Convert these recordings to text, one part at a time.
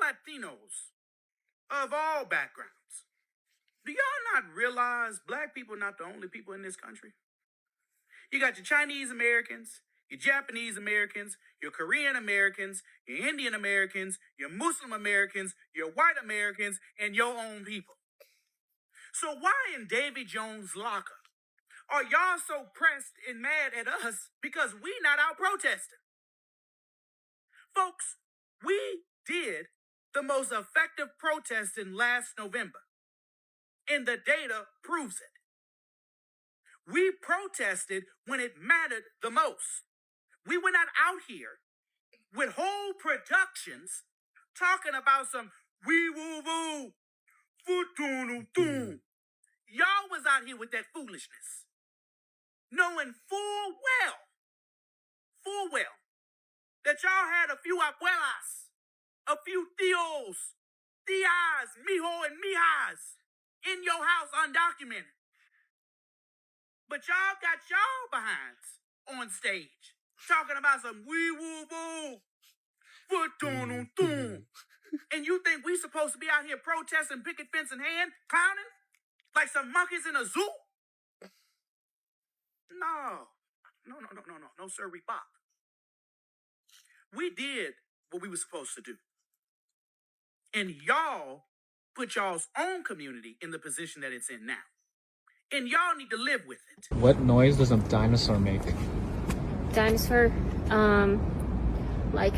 Latinos of all backgrounds. Do y'all not realize black people are not the only people in this country? You got your Chinese Americans, your Japanese Americans, your Korean Americans, your Indian Americans, your Muslim Americans, your white Americans, and your own people. So why in Davy Jones' locker are y'all so pressed and mad at us because we not out protesting? Folks, we did the most effective protesting last November, and the data proves it. We protested when it mattered the most. We were not out here with whole productions talking about some wee woo woo, foot doon doon. Y'all was out here with that foolishness, knowing full well, that y'all had a few abuelas, a few tios, tias, mijo, and mijas in your house undocumented. But y'all got y'all behinds on stage talking about some wee woo woo, foot doon doon. And you think we supposed to be out here protesting, picket fence in hand, clowning like some monkeys in a zoo? No, sir, Bop. We did what we were supposed to do. And y'all put y'all's own community in the position that it's in now. And y'all need to live with it. What noise does a dinosaur make? Dinosaur, like,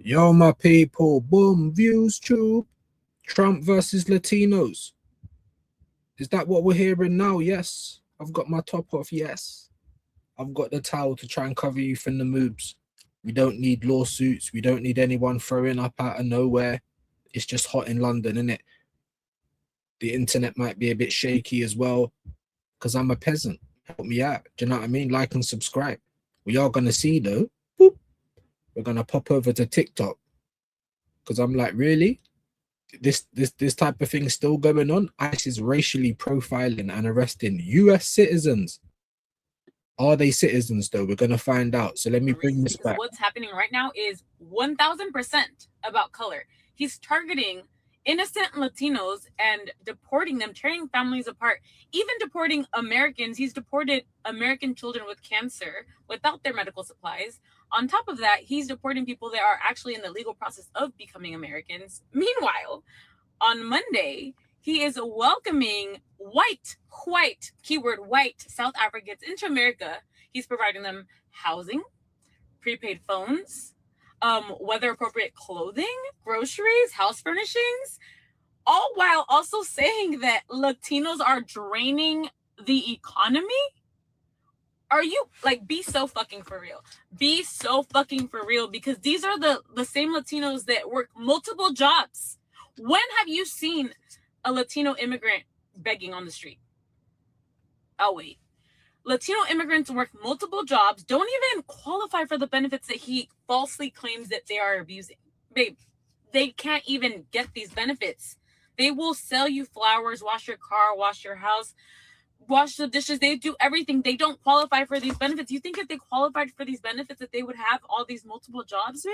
Yo, my people, boom, Viewz, Toob, Trump versus Latinos. Is that what we're hearing now? Yes. I've got my top off, yes. I've got the towel to try and cover you from the moobs. We don't need lawsuits. We don't need anyone throwing up out of nowhere. It's just hot in London, isn't it? The internet might be a bit shaky as well, because I'm a peasant. Help me out. Do you know what I mean? Like and subscribe. We are going to see, though. Boop. We're going to pop over to TikTok, because I'm like, really? This type of thing still going on? ICE is racially profiling and arresting US citizens. Are they citizens, though? We're going to find out. So let me bring this back. What's happening right now is 1000% about color. He's targeting innocent Latinos and deporting them, tearing families apart, even deporting Americans. He's deported American children with cancer without their medical supplies. On top of that, he's deporting people that are actually in the legal process of becoming Americans. Meanwhile, on Monday, he is welcoming white, keyword white, South Africans into America. He's providing them housing, prepaid phones, weather-appropriate clothing, groceries, house furnishings, all while also saying that Latinos are draining the economy. Are you, like, be so fucking for real. Be so fucking for real, because these are the same Latinos that work multiple jobs. When have you seen a Latino immigrant begging on the street? Oh, wait. Latino immigrants work multiple jobs, don't even qualify for the benefits that he falsely claims that they are abusing. Babe, they can't even get these benefits. They will sell you flowers, wash your car, wash your house, wash the dishes. They do everything. They don't qualify for these benefits. You think if they qualified for these benefits that they would have all these multiple jobs, babe?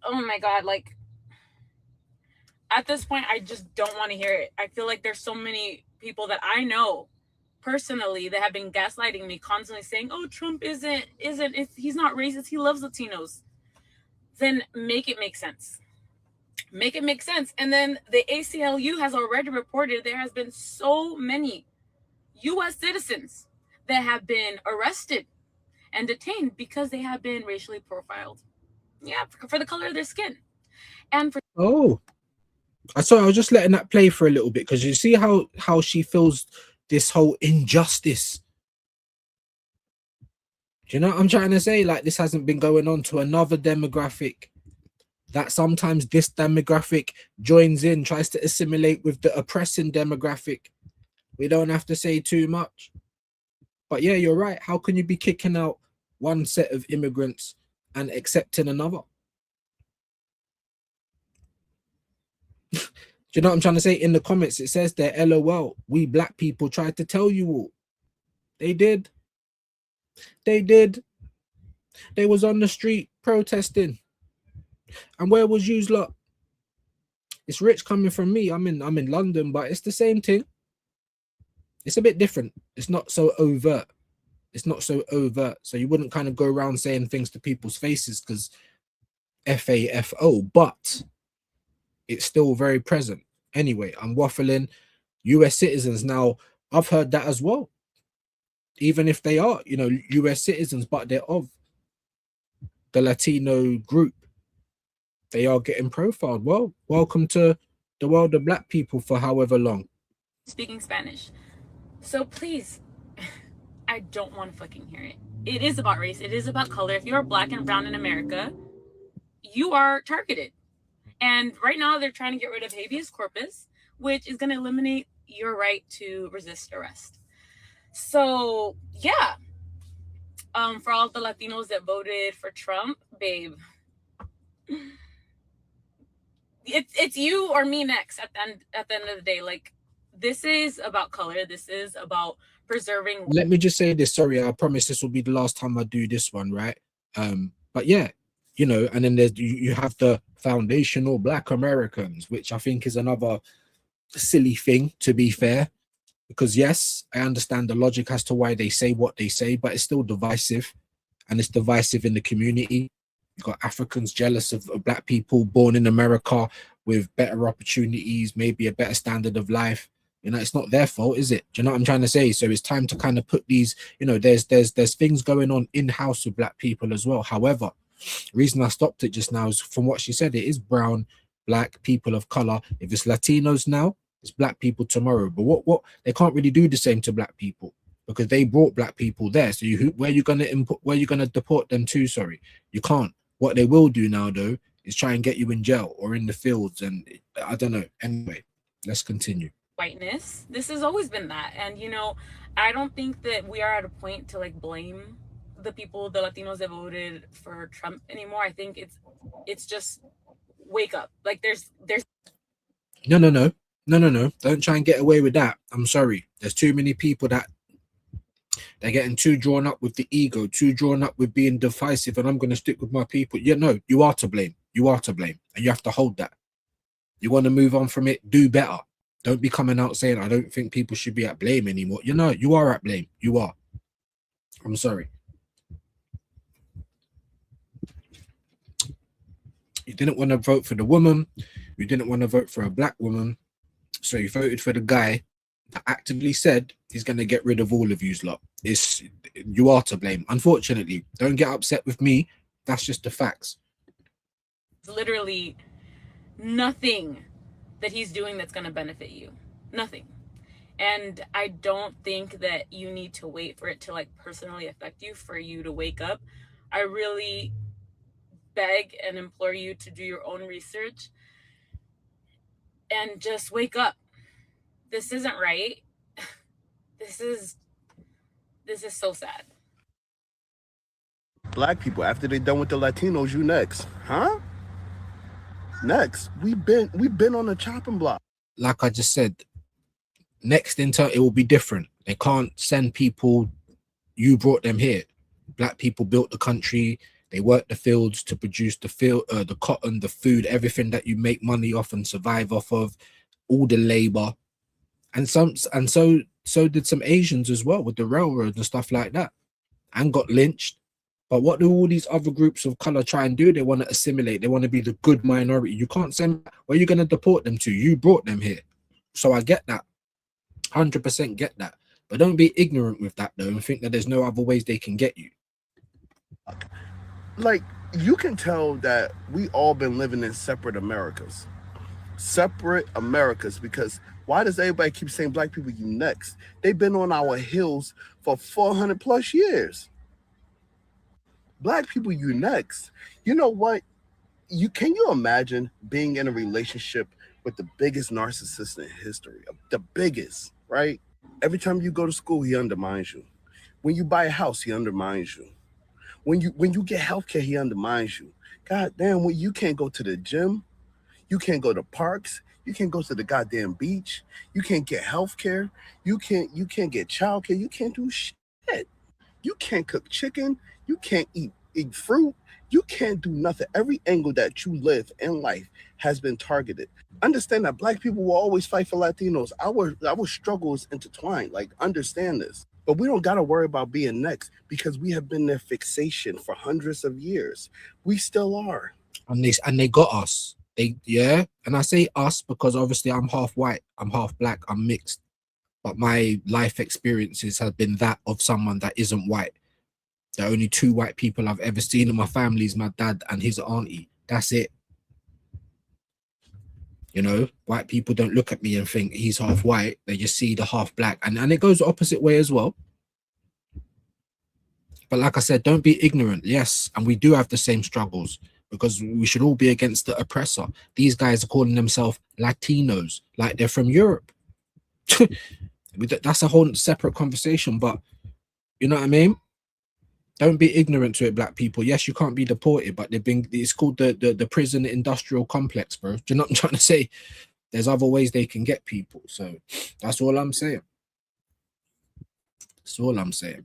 Oh my God, like, at this point, I just don't want to hear it. I feel like there's so many people that I know personally that have been gaslighting me, constantly saying, oh, Trump he's not racist, he loves Latinos. Then make it make sense. Make it make sense. And then the ACLU has already reported there has been so many US citizens that have been arrested and detained because they have been racially profiled. Yeah, for the color of their skin. And for I was just letting that play for a little bit, because you see how she feels this whole injustice. Do you know what I'm trying to say? Like, this hasn't been going on to another demographic, that sometimes this demographic joins in, tries to assimilate with the oppressing demographic. We don't have to say too much. But yeah, you're right. How can you be kicking out one set of immigrants and accepting another? Do you know what I'm trying to say? In the comments, it says there, LOL, we black people tried to tell you all. They did. They did. They was on the street protesting. And where was yous lot? It's rich coming from me. I'm in London, but it's the same thing. It's a bit different. It's not so overt. It's not so overt. So you wouldn't kind of go around saying things to people's faces because FAFO, but it's still very present. Anyway, I'm waffling. US citizens now, I've heard that as well. Even if they are, you know, US citizens, but they're of the Latino group, they are getting profiled. Well, welcome to the world of black people for however long. Speaking Spanish. So please, I don't want to fucking hear it. It is about race. It is about color. If you're black and brown in America, you are targeted. And right now they're trying to get rid of habeas corpus, which is going to eliminate your right to resist arrest. So yeah, for all the Latinos that voted for Trump, babe, it's you or me next at the end of the day. Like, this is about color. This is about preserving. Let me just say this. Sorry, I promise this will be the last time I do this one, right? But yeah, you know, and then there's you have the foundational Black Americans, which I think is another silly thing, to be fair, because yes, I understand the logic as to why they say what they say, but it's still divisive, and it's divisive in the community. You've got Africans jealous of black people born in America with better opportunities, maybe a better standard of life. You know, it's not their fault, is it? Do you know what I'm trying to say? So it's time to kind of put these, you know, there's things going on in-house with black people as well. However, the reason I stopped it just now is from what she said, it is brown, black, people of color. If it's Latinos now, it's black people tomorrow. But what they can't really do the same to black people because they brought black people there. So where you gonna deport them to? Sorry, you can't. What they will do now though is try and get you in jail or in the fields, and I don't know. Anyway, let's continue. Whiteness. This has always been that. And you know, I don't think that we are at a point to like blame the people, the Latinos that voted for Trump anymore. I think it's just wake up. Like there's No. Don't try and get away with that. I'm sorry. There's too many people that they're getting too drawn up with the ego, too drawn up with being divisive, and I'm going to stick with my people. Yeah, no, you are to blame. You are to blame. And you have to hold that. You want to move on from it, do better. Don't be coming out saying, I don't think people should be at blame anymore. You know, you are at blame. You are. I'm sorry. You didn't want to vote for the woman. You didn't want to vote for a black woman. So you voted for the guy that actively said he's going to get rid of all of you lot. You are to blame. Unfortunately, don't get upset with me. That's just the facts. literally nothing that he's doing that's going to benefit you. Nothing. And I don't think that you need to wait for it to like personally affect you for you to wake up. I really beg and implore you to do your own research and just wake up. This isn't right. This is so sad. Black people, after they done with the Latinos, you next, huh? Next, we've been on the chopping block. Like I just said, next in turn it will be different. They can't send people. You brought them here. Black people built the country. They worked the fields to produce the cotton, the food, everything that you make money off and survive off of, all the labor, and so did some Asians as well with the railroads and stuff like that, and got lynched. But what do all these other groups of color try and do? They want to assimilate. They want to be the good minority. You can't send. Where are you going to deport them to? You brought them here, so I get that, 100% get that. But don't be ignorant with that though, and think that there's no other ways they can get you. Like, you can tell that we all been living in separate Americas. Because why does everybody keep saying black people you next? They've been on our heels for 400 plus years. Black people you next. You know what? Can you imagine being in a relationship with the biggest narcissist in history? The biggest, right? Every time you go to school, he undermines you. When you buy a house, he undermines you. When you get healthcare, he undermines you. God damn, when you can't go to the gym, You can't go to parks. You can't go to the goddamn beach. You can't get health care. You can't get childcare. You can't do shit. You can't cook chicken. You can't eat fruit. You can't do nothing. Every angle that you live in life has been targeted. Understand that Black people will always fight for Latinos. Our struggle is intertwined. Like, understand this. But we don't got to worry about being next because we have been their fixation for hundreds of years. We still are. And they got us. And I say us because obviously I'm half white, I'm half black, I'm mixed. But my life experiences have been that of someone that isn't white. The only two white people I've ever seen in my family is my dad and his auntie. That's it. You know, white people don't look at me and think he's half white. They just see the half black. And it goes the opposite way as well. But like I said, don't be ignorant. Yes, and we do have the same struggles because we should all be against the oppressor. These guys are calling themselves Latinos, like they're from Europe. That's a whole separate conversation, but you know what I mean? Don't be ignorant to it, Black people. Yes, you can't be deported, but it's called the prison industrial complex, bro. Do you know what I'm trying to say? There's other ways they can get people. So that's all I'm saying. That's all I'm saying.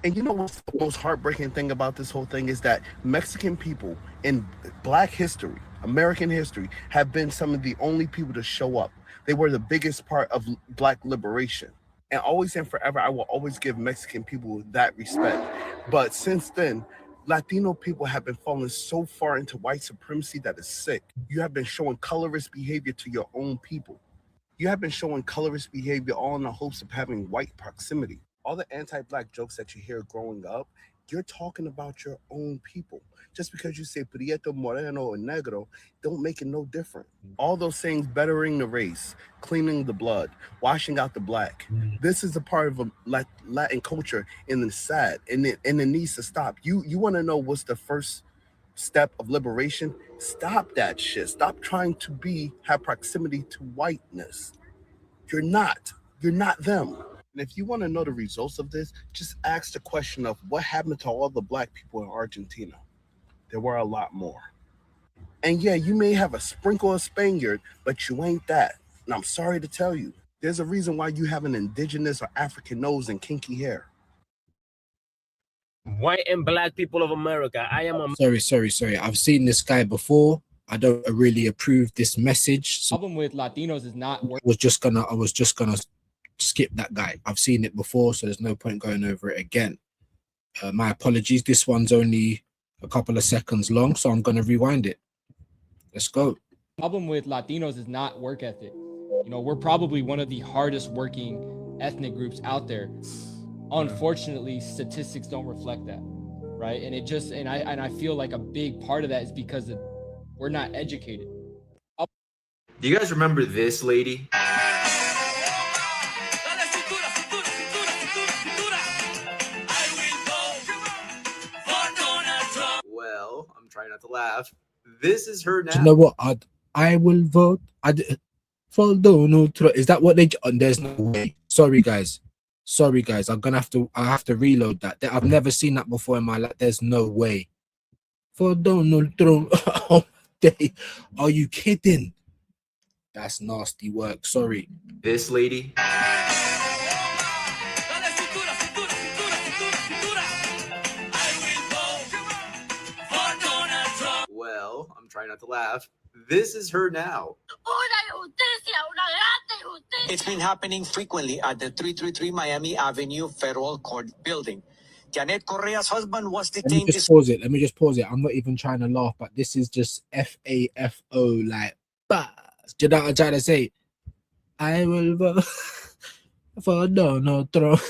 And you know what's the most heartbreaking thing about this whole thing is that Mexican people in Black history, American history, have been some of the only people to show up. They were the biggest part of Black liberation. And always and forever, I will always give Mexican people that respect. But since then, Latino people have been falling so far into white supremacy that is sick. You have been showing colorist behavior to your own people. You have been showing colorist behavior all in the hopes of having white proximity. All the anti-Black jokes that you hear growing up, you're talking about your own people. Just because you say Prieto, Moreno, or Negro, don't make it no different. All those sayings, bettering the race, cleaning the blood, washing out the Black. This is a part of a Latin culture, and it's sad, and it needs to stop. You want to know what's the first step of liberation? Stop that shit. Stop trying to have proximity to whiteness. You're not them. And if you want to know the results of this, just ask the question of what happened to all the Black people in Argentina. There were a lot more. And yeah, you may have a sprinkle of Spaniard, but you ain't that. And I'm sorry to tell you, there's a reason why you have an indigenous or African nose and kinky hair. White and Black people of America, I am a... Sorry. I've seen this guy before. I don't really approve this message. So Problem with Latinos is not I was just gonna skip that guy. I've seen it before, so there's no point going over it again. My apologies. This one's only a couple of seconds long, so I'm gonna rewind it. Let's go. problem with Latinos is not work ethic. You know, we're probably one of the hardest working ethnic groups out there. Unfortunately, statistics don't reflect that, right? And I feel like a big part of that is because we're not educated. Do you guys remember this lady? Well, I'm trying not to laugh. This is her now. Do you know what? I will vote. For Donald Trump. Is that what they? There's no way. Sorry, guys. I have to reload that. I've never seen that before in my life. There's no way. For Donald Trump. Oh, are you kidding? That's nasty work. Sorry. This lady. Well, I'm trying not to laugh. This is her now. It's been happening frequently at the 333 Miami Avenue Federal Court building. Janet Correa's husband was detained. Let me just pause it. I'm not even trying to laugh, but this is just FAFO, like, bah. Do you know what I'm trying to say? I will vote for Donald Trump.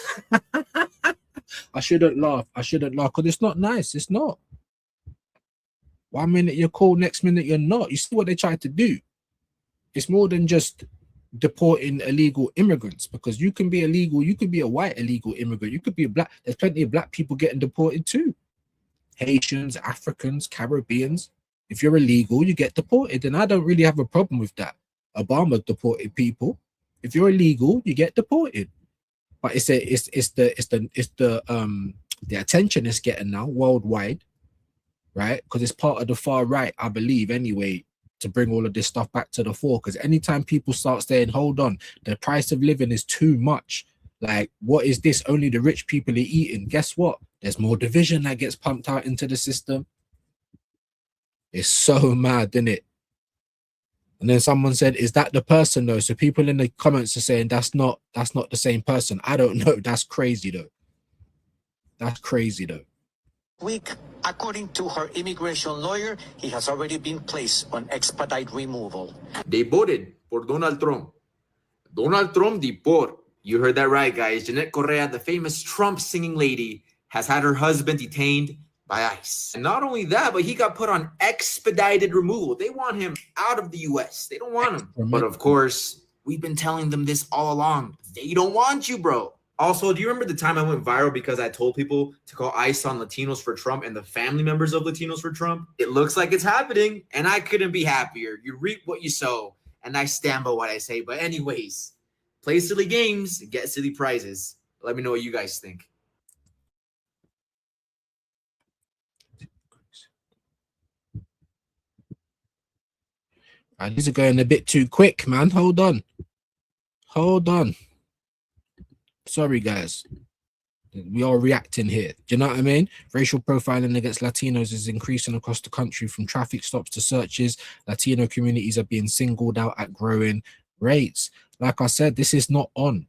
I shouldn't laugh because it's not nice. It's not. 1 minute you're cool, next minute you're not. You see what they tried to do? It's more than just deporting illegal immigrants, because you can be illegal, you could be a white illegal immigrant, you could be a black. There's plenty of black people getting deported too. Haitians, Africans, Caribbeans. If you're illegal, you get deported, and I don't really have a problem with that. Obama deported people. If you're illegal, you get deported. But it's the attention it's getting now worldwide, right? Because it's part of the far right, I believe, anyway, to bring all of this stuff back to the fore. Because anytime people start saying, hold on, the price of living is too much, like, what is this? Only the rich people are eating. Guess what? There's more division that gets pumped out into the system. It's so mad, isn't it? And then someone said, is that the person though? So people in the comments are saying that's not the same person. I don't know. That's crazy though. That's crazy though. Week, according to her immigration lawyer, he has already been placed on expedite removal. They voted for Donald Trump. Donald Trump deport. You heard that right, guys. Jeanette Correa, the famous Trump singing lady, has had her husband detained by ICE. And not only that, but he got put on expedited removal. They want him out of the US. They don't want him. But of course, we've been telling them this all along. They don't want you, bro. Also, do you remember the time I went viral because I told people to call ICE on Latinos for Trump and the family members of Latinos for Trump? It looks like it's happening, and I couldn't be happier. You reap what you sow, and I stand by what I say. But anyways, play silly games, get silly prizes. Let me know what you guys think. These are going a bit too quick, man. Hold on. Sorry, guys. We are reacting here. Do you know what I mean? Racial profiling against Latinos is increasing across the country, from traffic stops to searches. Latino communities are being singled out at growing rates. Like I said, this is not on.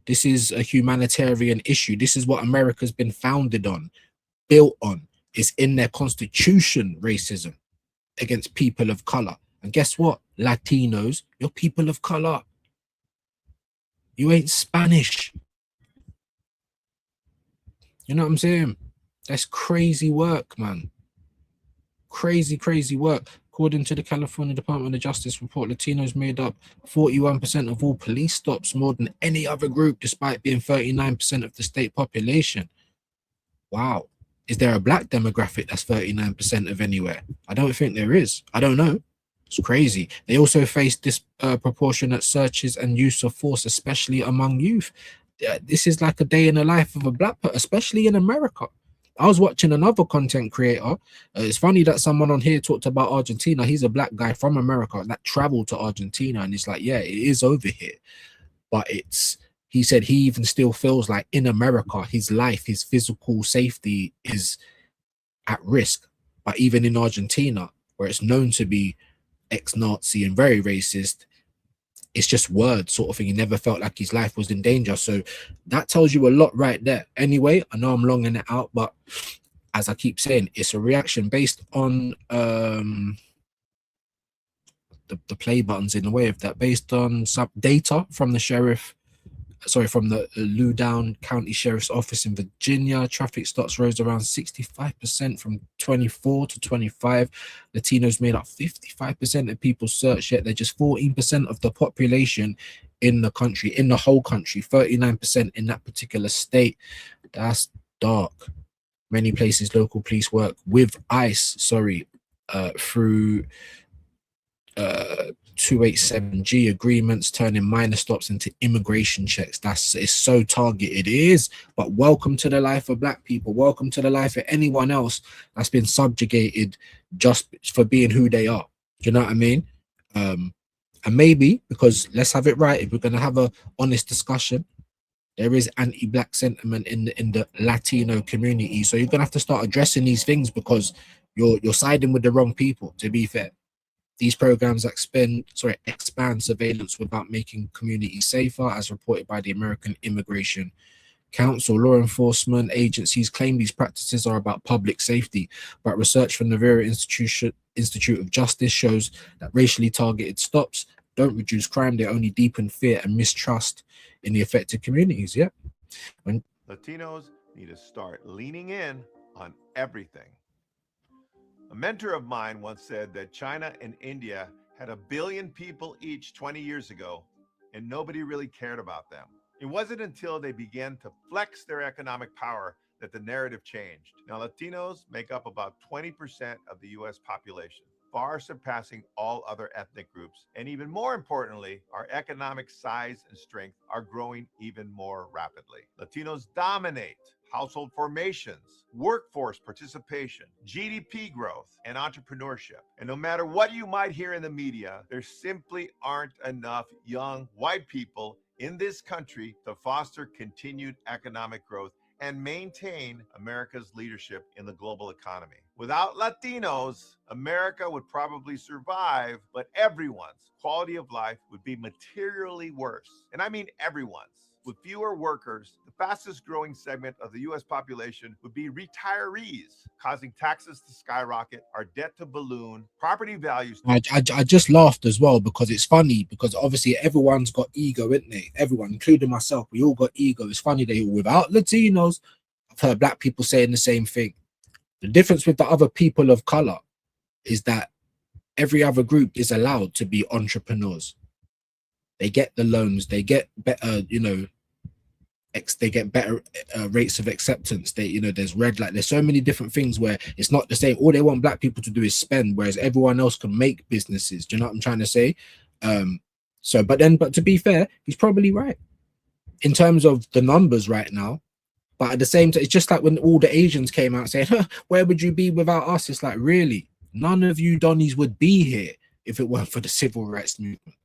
This is a humanitarian issue. This is what America's been founded on, built on. It's in their constitution, racism against people of color. And guess what? Latinos, you're people of color. You ain't Spanish. You know what I'm saying? That's crazy work, man. Crazy work. According to the California Department of Justice report, Latinos made up 41% of all police stops, more than any other group, despite being 39% of the state population. Wow. Is there a black demographic that's 39% of anywhere? I don't think there is. I don't know. It's crazy. They also face disproportionate searches and use of force, especially among youth. This is like a day in the life of a black person, especially in America. I was watching another content creator. It's funny that someone on here talked about Argentina. He's a black guy from America that traveled to Argentina, and it's like, yeah, it is over here. But he said he even still feels like in America, his life, his physical safety is at risk. But even in Argentina, where it's known to be ex-Nazi and very racist, it's just words sort of thing. He never felt like his life was in danger. So that tells you a lot right there. Anyway, I know I'm longing it out, but as I keep saying, it's a reaction based on the play buttons in the way of that, based on some data from the from the Loudoun County Sheriff's Office in Virginia. Traffic stops rose around 65% from 24 to 25. Latinos made up 55% of people searched, yet they're just 14% of the population in the country, in the whole country, 39% in that particular state. That's dark. Many places, local police work with ICE, through 287G agreements, turning minor stops into immigration checks. It's so targeted. It is. But welcome to the life of black people. Welcome to the life of anyone else that's been subjugated just for being who they are. Do you know what I mean? And maybe, because let's have it right, if we're going to have a honest discussion, there is anti-black sentiment in the Latino community. So you're going to have to start addressing these things, because you're siding with the wrong people, to be fair. These programs expand surveillance without making communities safer, as reported by the American Immigration Council. Law enforcement agencies claim these practices are about public safety, but research from the Vera Institute of Justice shows that racially targeted stops don't reduce crime. They only deepen fear and mistrust in the affected communities. Yeah. Latinos need to start leaning in on everything. A mentor of mine once said that China and India had 1 billion people each 20 years ago, and nobody really cared about them. It wasn't until they began to flex their economic power that the narrative changed. Now, Latinos make up about 20% of the US population. far surpassing all other ethnic groups. And even more importantly, our economic size and strength are growing even more rapidly. Latinos dominate household formations, workforce participation, GDP growth, and entrepreneurship. And no matter what you might hear in the media, there simply aren't enough young white people in this country to foster continued economic growth and maintain America's leadership in the global economy. Without Latinos, America would probably survive, but everyone's quality of life would be materially worse. And I mean everyone's. With fewer workers, the fastest growing segment of the US population would be retirees, causing taxes to skyrocket, our debt to balloon, property values. I just laughed as well because it's funny because obviously everyone's got ego, isn't they? Everyone, including myself, we all got ego. It's funny that without Latinos, I've heard black people saying the same thing. The difference with the other people of color is that every other group is allowed to be entrepreneurs. They get the loans, they get better, they get better rates of acceptance. There's there's so many different things where it's not the same. All they want black people to do is spend, whereas everyone else can make businesses. Do you know what I'm trying to say? But to be fair, he's probably right in terms of the numbers right now. But at the same time, it's just like when all the Asians came out saying, where would you be without us? It's like, really? None of you Donnies would be here if it weren't for the civil rights movement.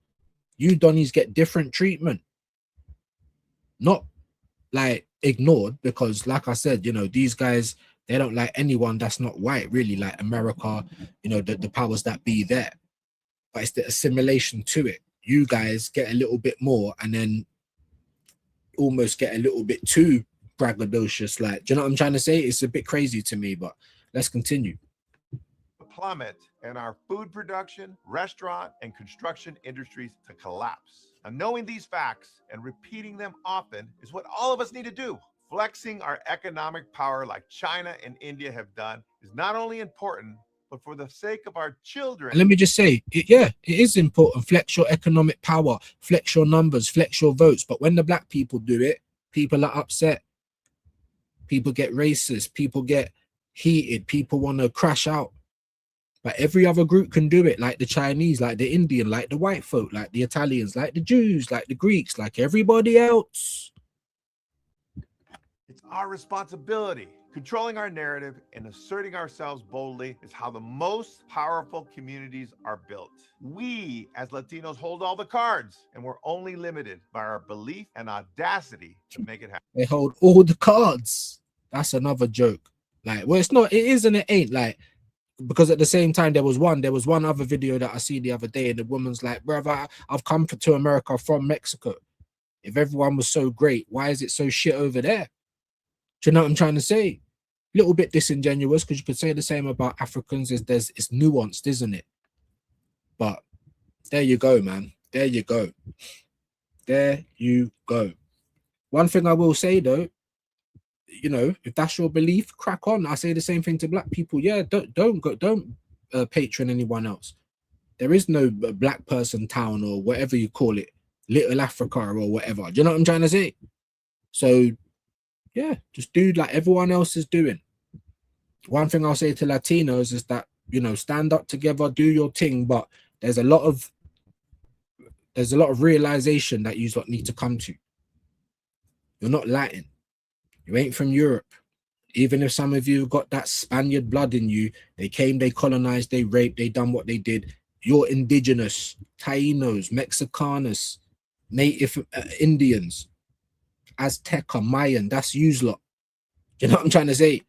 You Donnies get different treatment. Not like ignored because, like I said, these guys, they don't like anyone that's not white, really, like America, the powers that be there. But it's the assimilation to it. You guys get a little bit more and then almost get a little bit too braggadocious. Like, do you know what I'm trying to say? It's a bit crazy to me, but let's continue. Plummet and our food production, restaurant, and construction industries to collapse. Now, knowing these facts and repeating them often is what all of us need to do. Flexing our economic power like China and India have done is not only important, but for the sake of our children. And let me just say, it is important. Flex your economic power, flex your numbers, flex your votes. But when the black people do it, people are upset. People get racist. People get heated. People want to crash out. But every other group can do it, like the Chinese, like the Indian, like the white folk, like the Italians, like the Jews, like the Greeks, like everybody else. It's our responsibility. Controlling our narrative and asserting ourselves boldly is how the most powerful communities are built. We, as Latinos, hold all the cards, and we're only limited by our belief and audacity to make it happen. They hold all the cards. That's another joke. Like, well, it's not, it is and it ain't. Like, because at the same time, there was one other video that I see the other day, and the woman's like, brother, I've come to America from Mexico. If everyone was so great, why is it so shit over there? Do you know what I'm trying to say? A little bit disingenuous, because you could say the same about Africans. It's nuanced, isn't it? But there you go, man. There you go. There you go. One thing I will say though, if that's your belief, crack on. I say the same thing to black people. Yeah, don't patron anyone else. There is no black person town or whatever you call it, Little Africa or whatever. Do you know what I'm trying to say? So yeah, just do like everyone else is doing. One thing I'll say to Latinos is that, stand up together, do your thing, but there's a lot of realization that you need to come to. You're not Latin. You ain't from Europe. Even if some of you got that Spaniard blood in you, they came, they colonized, they raped, they done what they did. You're indigenous, Tainos, Mexicanos, native Indians, Azteca, Mayan, that's yous lot. You know what I'm trying to say?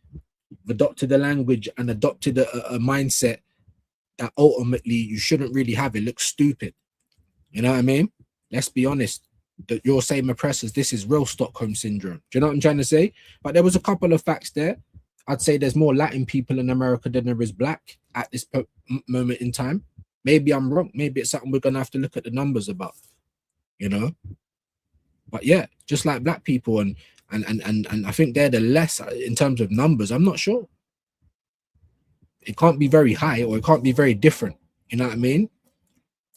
Adopted a language and adopted a mindset that ultimately you shouldn't really have. It looks stupid. You know what I mean? Let's be honest. That your same oppressors, this is real Stockholm syndrome. Do you know what I'm trying to say? But there was a couple of facts there. I'd say there's more Latin people in America than there is black at this moment in time. Maybe I'm wrong. Maybe it's something we're gonna have to look at the numbers about. But yeah, just like black people, and I think they're the less in terms of numbers. I'm not sure. It can't be very high, or it can't be very different. You know what I mean?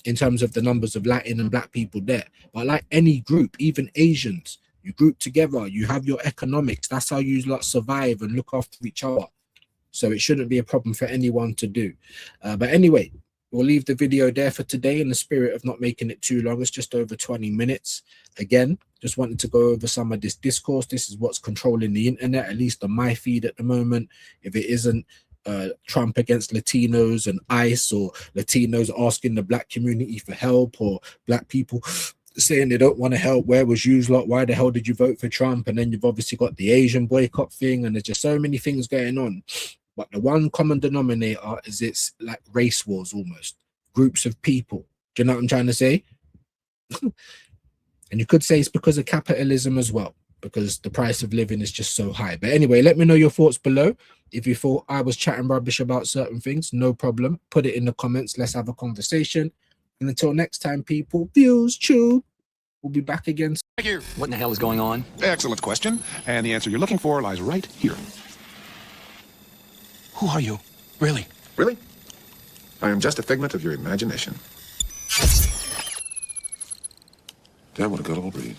In terms of the numbers of Latin and black people there. But like any group, even Asians, you group together, you have your economics. That's how you survive and look after each other. So it shouldn't be a problem for anyone to do. But anyway, we'll leave the video there for today in the spirit of not making it too long. It's just over 20 minutes. Again, just wanted to go over some of this discourse. This is what's controlling the internet, at least on my feed at the moment. If it isn't Trump against Latinos and ICE, or Latinos asking the black community for help, or black people saying they don't want to help, where was you lot? Why the hell did you vote for Trump? And then you've obviously got the Asian boycott thing, and there's just so many things going on. But the one common denominator is it's like race wars almost. Groups of people. Do you know what I'm trying to say? And you could say it's because of capitalism as well, because the price of living is just so high. But anyway, let me know your thoughts below. If you thought I was chatting rubbish about certain things, no problem. Put it in the comments. Let's have a conversation. And until next time, people, Viewz, Toob. We'll be back again. What in the hell is going on? Excellent question. And the answer you're looking for lies right here. Who are you? Really? Really? I am just a figment of your imagination. Damn, what a gullible breed.